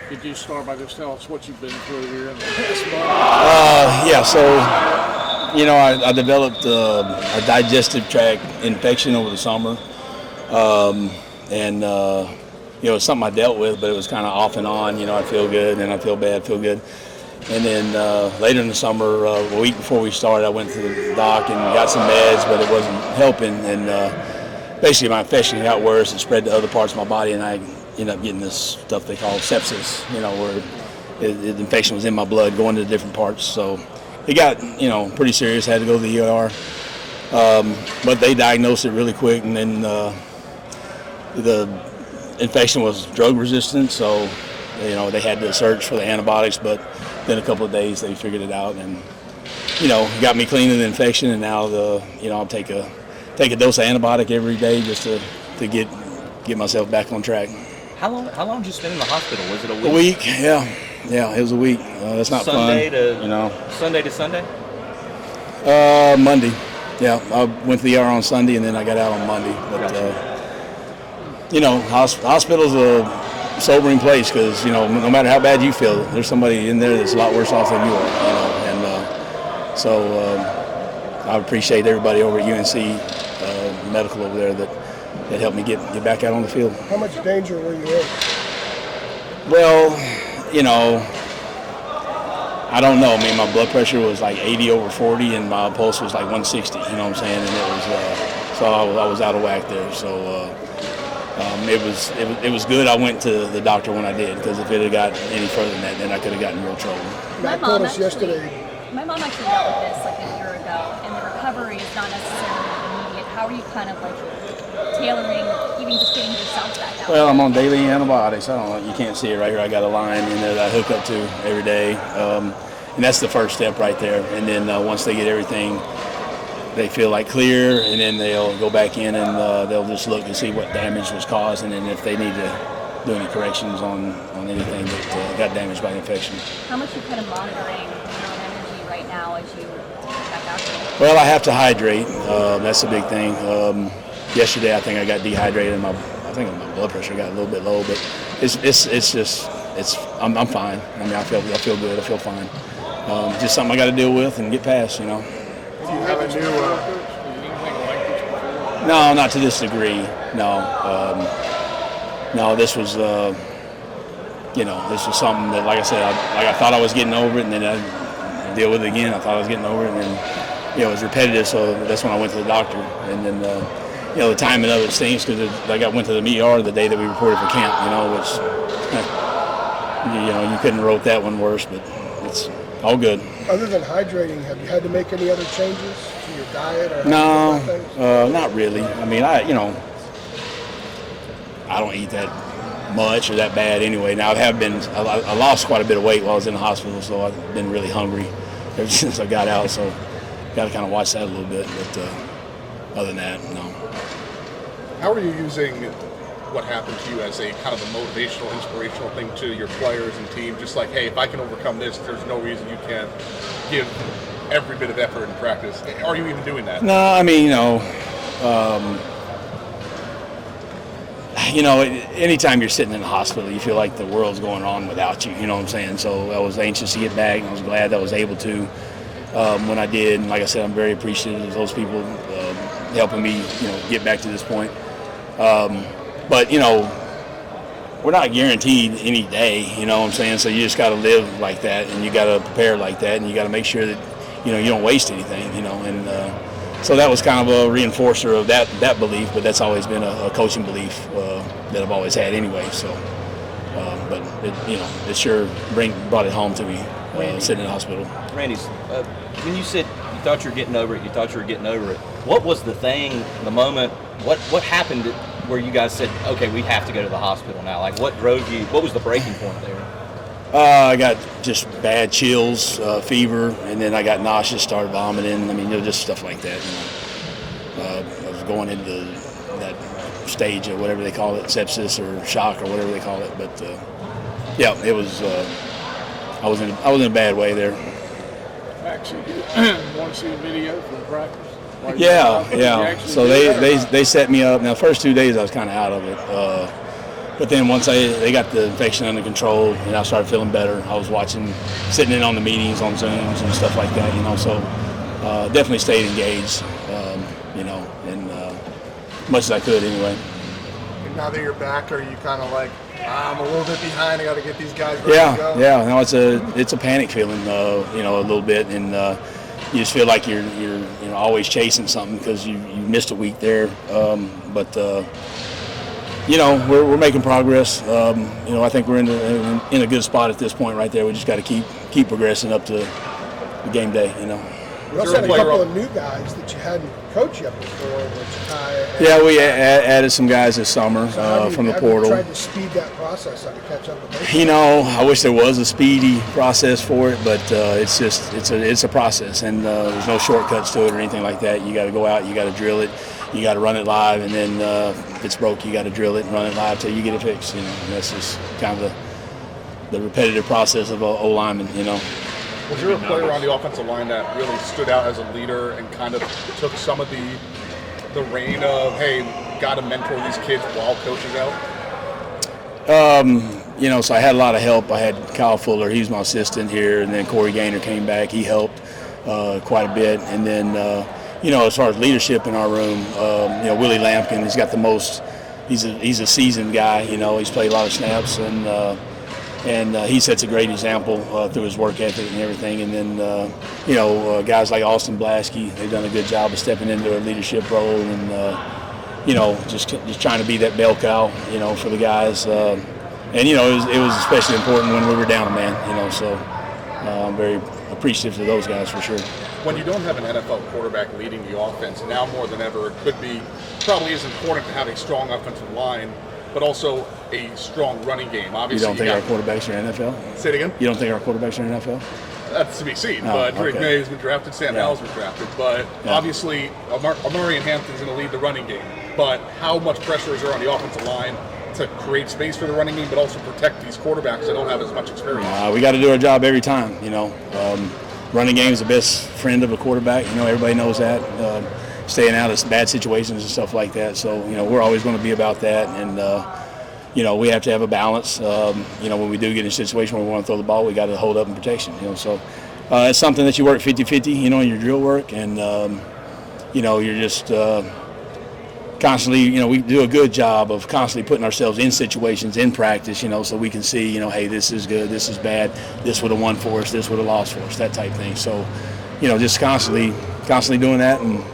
Could you start by just telling us what you've been through here in the past month? Yeah, so, I developed a digestive tract infection over the summer. It's something I dealt with, but it was kind of off and on. I'd feel good, and then I'd feel bad, feel good. And then later in the summer, a week before we started, I went to the doc and got some meds, but it wasn't helping. And basically my infection got worse and spread to other parts of my body, and I ended up getting this stuff they call sepsis, where the infection was in my blood going to different parts. So it got, pretty serious. I had to go to the ER. But they diagnosed it really quick, and then the infection was drug resistant, so they had to search for the antibiotics, but then a couple of days they figured it out, and it got me clean of the infection, and now I'll take a dose of antibiotic every day just to get myself back on track. How long did you spend in the hospital? Was it a week? A week, yeah, it was a week. That's not Sunday fun. Sunday to Sunday? Monday. Yeah, I went to the ER on Sunday, and then I got out on Monday. But Gotcha. Hospital's a sobering place because no matter how bad you feel, there's somebody in there that's a lot worse off than you are. So I appreciate everybody over at UNC medical over there that helped me get back out on the field. How much danger were you in? Well, I don't know. I mean, my blood pressure was like 80/40, and my pulse was like 160. You know what I'm saying? And it was so I was out of whack there. So it was good. I went to the doctor when I did, because if it had got any further than that, then I could have gotten in real trouble. Matt told us yesterday. My mom actually dealt with this like a year ago, and the recovery is not necessarily immediate. How are you kind of like tailoring, even just getting yourself back out? Well, I'm on daily antibiotics. I don't know. You can't see it right here. I got a line in there that I hook up to every day, and that's the first step right there. And then once they get everything, they feel like clear, and then they'll go back in and they'll just look and see what damage was caused, and then if they need to do any corrections on anything that got damaged by the infection. How much are you kind of monitoring your own energy right now as you get back out there? Well, I have to hydrate. That's a big thing. Yesterday, I think I got dehydrated, and I think my blood pressure got a little bit low, but I'm fine. I mean, I feel good. I feel fine. Just something I got to deal with and get past. Do you have a new? No, not to this degree. No, this was this was something that, like I said, I thought I was getting over it, and then I deal with it again. I thought I was getting over it, and then it was repetitive. So that's when I went to the doctor, and then the timing of it stinks because I went to the ER the day that we reported for camp. Which you couldn't have wrote that one worse, but it's all good. Other than hydrating, have you had to make any other changes to your diet or? No, not really. I mean, I don't eat that much or that bad anyway. Now I lost quite a bit of weight while I was in the hospital, so I've been really hungry ever since I got out. So got to kind of watch that a little bit. But other than that, no. How are you using what happened to you as a kind of a motivational, inspirational thing to your players and team? Just like, hey, if I can overcome this, there's no reason you can't give every bit of effort in practice. Are you even doing that? No, I mean, anytime you're sitting in the hospital, you feel like the world's going on without you. You know what I'm saying? So I was anxious to get back, and I was glad that I was able to when I did. And like I said, I'm very appreciative of those people helping me, get back to this point. But, we're not guaranteed any day, you know what I'm saying? So you just got to live like that, and you got to prepare like that, and you got to make sure that, you don't waste anything, and so that was kind of a reinforcer of that belief, but that's always been a coaching belief that I've always had anyway. So, but it sure brought it home to me sitting in the hospital. Randy, when you said you thought you were getting over it, what was the thing, the moment, what happened where you guys said, okay, we have to go to the hospital now? Like, what drove you? What was the breaking point there? I got just bad chills, fever, and then I got nauseous, started vomiting. I mean, just stuff like that. I was going into that stage of whatever they call it, sepsis or shock or whatever they call it. But it was. I was in a bad way there. Actually, want to see a video from practice? Yeah. So they set me up. Now, the first 2 days I was kind of out of it. But then once they got the infection under control and I started feeling better, I was sitting in on the meetings on Zooms and stuff like that, you know. So definitely stayed engaged, you know, and much as I could anyway. And now that you're back, are you kind of like, I'm a little bit behind, I got to get these guys ready to go? Yeah. No, it's a panic feeling, you know, a little bit, and you just feel like you're you know, always chasing something because you missed a week there, but. You know, we're making progress. You know, I think we're in a good spot at this point right there. We just got to keep progressing up to the game day, you know. You also had a couple of new guys that you hadn't coached yet before, which yeah, we added some guys this summer from the portal. Tried to speed that process up to catch up with those. You know, I wish there was a speedy process for it, but it's a process, and there's no shortcuts to it or anything like that. You got to go out, you got to drill it, you got to run it live, and then if it's broke, you got to drill it and run it live till you get it fixed. You know, and that's just kind of the repetitive process of a lineman. You know. Was there a player on the offensive line that really stood out as a leader and kind of took some of the reign of, hey, got to mentor these kids while coach is out? You know, so I had a lot of help. I had Kyle Fuller, he's my assistant here, and then Corey Gaynor came back. He helped quite a bit. And then, you know, as far as leadership in our room, you know, Willie Lampkin, he's got the most. He's a seasoned guy. You know, he's played a lot of snaps, and he sets a great example through his work ethic and everything. And then, you know, guys like Austin Blasky, they've done a good job of stepping into a leadership role and, you know, just trying to be that bell cow, you know, for the guys. And, you know, it was especially important when we were down a man, you know, so I'm very appreciative of those guys for sure. When you don't have an NFL quarterback leading the offense, now more than ever, it could be probably as important to have a strong offensive line, but also a strong running game. Obviously, you don't think our quarterbacks are in NFL? Say it again? You don't think our quarterbacks are in NFL? That's to be seen. Oh, but Drake okay. May has been drafted, Sam Howell's been drafted. But obviously, Amari and Hampton's going to lead the running game. But how much pressure is there on the offensive line to create space for the running game, but also protect these quarterbacks that don't have as much experience? We got to do our job every time, you know. Running game is the best friend of a quarterback. You know, everybody knows that. Staying out of bad situations and stuff like that. So, you know, we're always going to be about that. And, you know, we have to have a balance. You know, when we do get in a situation where we want to throw the ball, we got to hold up in protection, you know. So it's something that you work 50-50, you know, in your drill work. And, you know, you're just constantly, you know, we do a good job of constantly putting ourselves in situations in practice, you know, so we can see, you know, hey, this is good, this is bad, this would have won for us, this would have lost for us, that type thing. So, you know, just constantly doing that and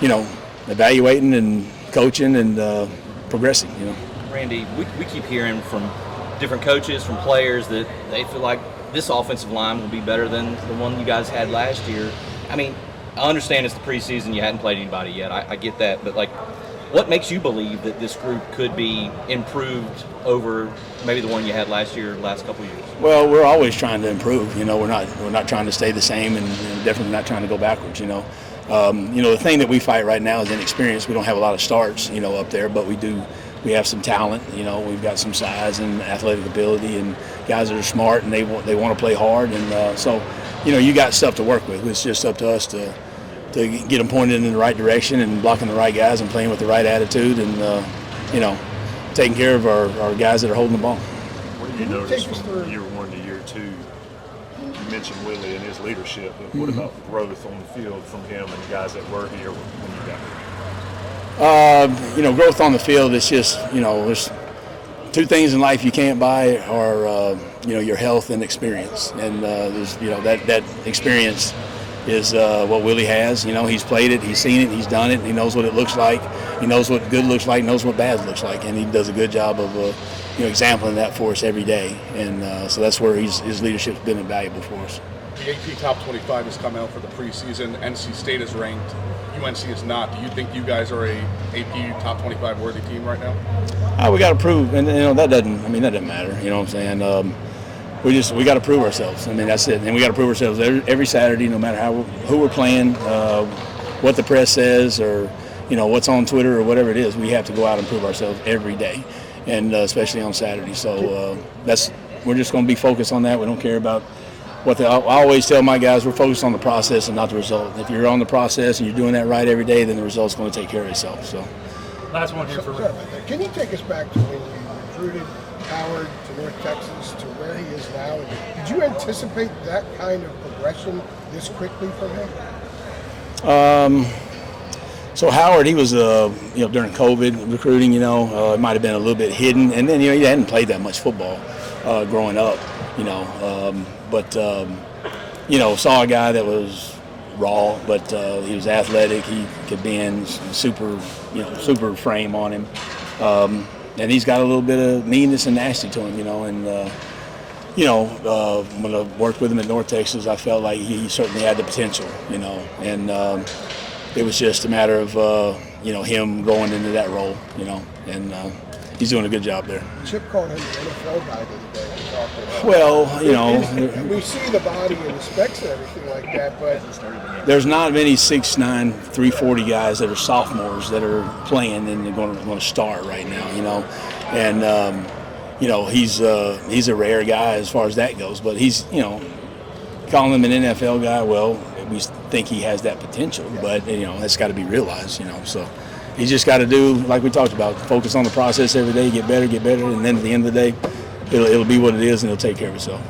you know, evaluating and coaching and progressing, you know. Randy, we keep hearing from different coaches, from players, that they feel like this offensive line will be better than the one you guys had last year. I mean, I understand it's the preseason, you hadn't played anybody yet, I get that, but like, what makes you believe that this group could be improved over maybe the one you had last year, last couple of years? Well, we're always trying to improve, you know, we're not trying to stay the same and definitely not trying to go backwards, you know. You know, the thing that we fight right now is inexperience. We don't have a lot of starts, you know, up there, but we have some talent, you know, we've got some size and athletic ability and guys that are smart and they want to play hard. And so, you know, you got stuff to work with. It's just up to us to get them pointed in the right direction and blocking the right guys and playing with the right attitude and, you know, taking care of our guys that are holding the ball. What did you notice from year one to year two? You mentioned Willie and his leadership, but what about growth on the field from him and the guys that were here when you got here? You know, growth on the field is just, you know, there's two things in life you can't buy are, you know, your health and experience. And there's, you know, that experience is what Willie has. You know, he's played it, he's seen it, he's done it, he knows what it looks like, he knows what good looks like, knows what bad looks like, and he does a good job of, you know, exempling that for us every day. And so that's where his leadership's been invaluable for us. The AP Top 25 has come out for the preseason. NC State is ranked. UNC is not. Do you think you guys are a AP Top 25 worthy team right now? We got to prove, and you know that doesn't matter. You know what I'm saying? We got to prove ourselves. I mean, that's it. And we got to prove ourselves every Saturday, no matter who we're playing, what the press says, or you know what's on Twitter or whatever it is. We have to go out and prove ourselves every day, and especially on Saturday. So we're just going to be focused on that. We don't care about I always tell my guys, we're focused on the process and not the result. If you're on the process and you're doing that right every day, then the result's going to take care of itself. So. Last one here for Sorry about that. Can you take us back to when you recruited Howard to North Texas to where he is now? Did you anticipate that kind of progression this quickly from him? So Howard, he was, during COVID recruiting, it might have been a little bit hidden. And then, he hadn't played that much football growing up, saw a guy that was raw, but he was athletic. He could bend, super frame on him. And he's got a little bit of meanness and nasty to him, when I worked with him in North Texas, I felt like he certainly had the potential, and it was just a matter of, him growing into that role, and he's doing a good job there. Chip called him the NFL guy the other day. We talked about. Well, we see the body and the specs and everything like that, but there's not many 6'9", 340 guys that are sophomores that are playing and they're going to start right now, and he's a rare guy as far as that goes, but he's, calling him an NFL guy, well, we think he has that potential, but, that's got to be realized, so he's just got to do, like we talked about, focus on the process every day, get better, and then at the end of the day, it'll be what it is, and he'll take care of himself.